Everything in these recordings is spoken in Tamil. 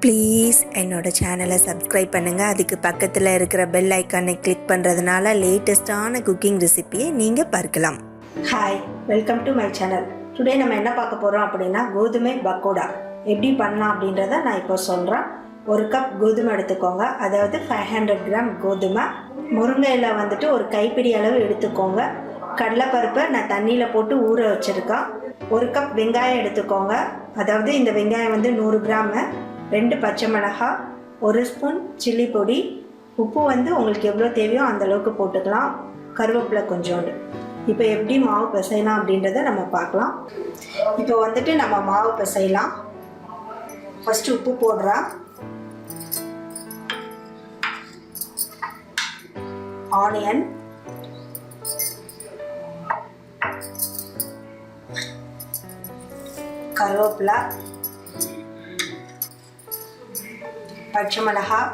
ப்ளீஸ் என்னோட சேனலை சப்ஸ்கிரைப் பண்ணுங்கள். அதுக்கு பக்கத்தில் இருக்கிற பெல் ஐக்கானை கிளிக் பண்ணுறதுனால லேட்டஸ்டான குக்கிங் ரெசிபியை நீங்கள் பார்க்கலாம். Hi, welcome to my channel. Today நம்ம என்ன பார்க்க போகிறோம் அப்படின்னா கோதுமை பக்கோடா எப்படி பண்ணலாம் அப்படின்றத நான் இப்போ சொல்கிறேன். 1 கப் கோதுமை எடுத்துக்கோங்க, அதாவது 500 கிராம் கோதுமை. முருங்கையில் வந்துட்டு ஒரு கைப்பிடி அளவு எடுத்துக்கோங்க. கடலைப்பருப்பை நான் தண்ணியில் போட்டு ஊற வச்சுருக்கேன். 1 கப் வெங்காயம் எடுத்துக்கோங்க, அதாவது இந்த வெங்காயம் வந்து 100 கிராமு. 2 பச்சை மிளகாய், 1 ஸ்பூன் சில்லி பொடி, உப்பு வந்து உங்களுக்கு எவ்வளோ தேவையோ அந்தளவுக்கு போட்டுக்கலாம், கருவேப்பிலை கொஞ்சோண்டு. இப்போ எப்படி மாவு பிசையலாம் அப்படின்றத நம்ம பார்க்கலாம். இப்போ வந்துட்டு நம்ம மாவு பிசையலாம். ஃபஸ்ட்டு உப்பு போடுறேன், ஆனியன், கருவேப்பிலை, பச்சை மிளகாய்,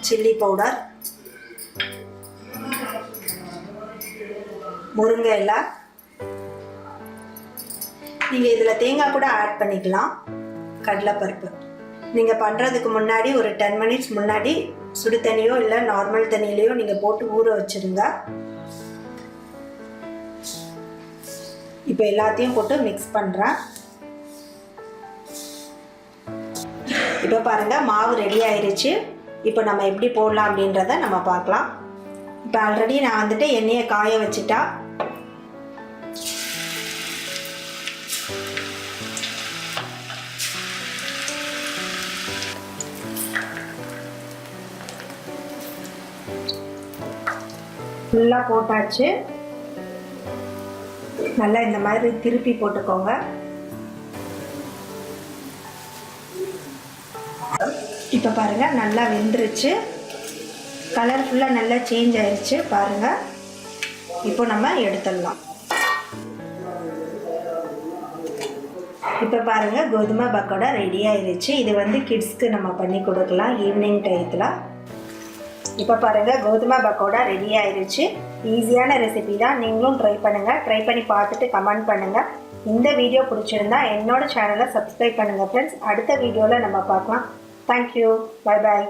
சில்லி பவுடர், முருங்கை இலை. நீங்கள் இதில் தேங்காய் கூட ஆட் பண்ணிக்கலாம். கடலைப்பருப்பு நீங்கள் பண்ணுறதுக்கு முன்னாடி ஒரு 10 மினிட்ஸ் முன்னாடி சுடு தண்ணியோ இல்லை நார்மல் தண்ணியிலையோ நீங்கள் போட்டு ஊற வச்சுருங்க. இப்போ எல்லாத்தையும் போட்டு மிக்ஸ் பண்ணுறேன். இப்போ பாருங்கள், மாவு ரெடி ஆயிடுச்சு. இப்போ நம்ம எப்படி போடலாம் அப்படின்றத நம்ம பார்க்கலாம். இப்போ ஆல்ரெடி நான் வந்துட்டு எண்ணெயை காய வச்சுட்டா. ஃபுல்லாக போட்டாச்சு. நல்லா இந்த மாதிரி திருப்பி போட்டுக்கோங்க. இப்போ பாருங்கள், நல்லா வெந்துருச்சு. கலர் ஃபுல்லாக நல்லா சேஞ்ச் ஆயிடுச்சு பாருங்கள். இப்போ நம்ம எடுத்துடலாம். இப்போ பாருங்கள், கோதுமை பக்கோடா ரெடி ஆயிடுச்சு. இது வந்து கிட்ஸ்க்கு நம்ம பண்ணி கொடுக்கலாம் ஈவினிங் டயத்தில். இப்போ பாருங்கள், கோதுமை பக்கோடா ரெடி ஆயிடுச்சு. ஈஸியான ரெசிபி தான், நீங்களும் ட்ரை பண்ணுங்கள். ட்ரை பண்ணி பார்த்துட்டு கமெண்ட் பண்ணுங்கள். இந்த வீடியோ பிடிச்சிருந்தா என்னோட சேனலை சப்ஸ்கிரைப் பண்ணுங்கள் ஃப்ரெண்ட்ஸ். அடுத்த வீடியோவில் நம்ம பார்க்கலாம். Thank you, bye bye.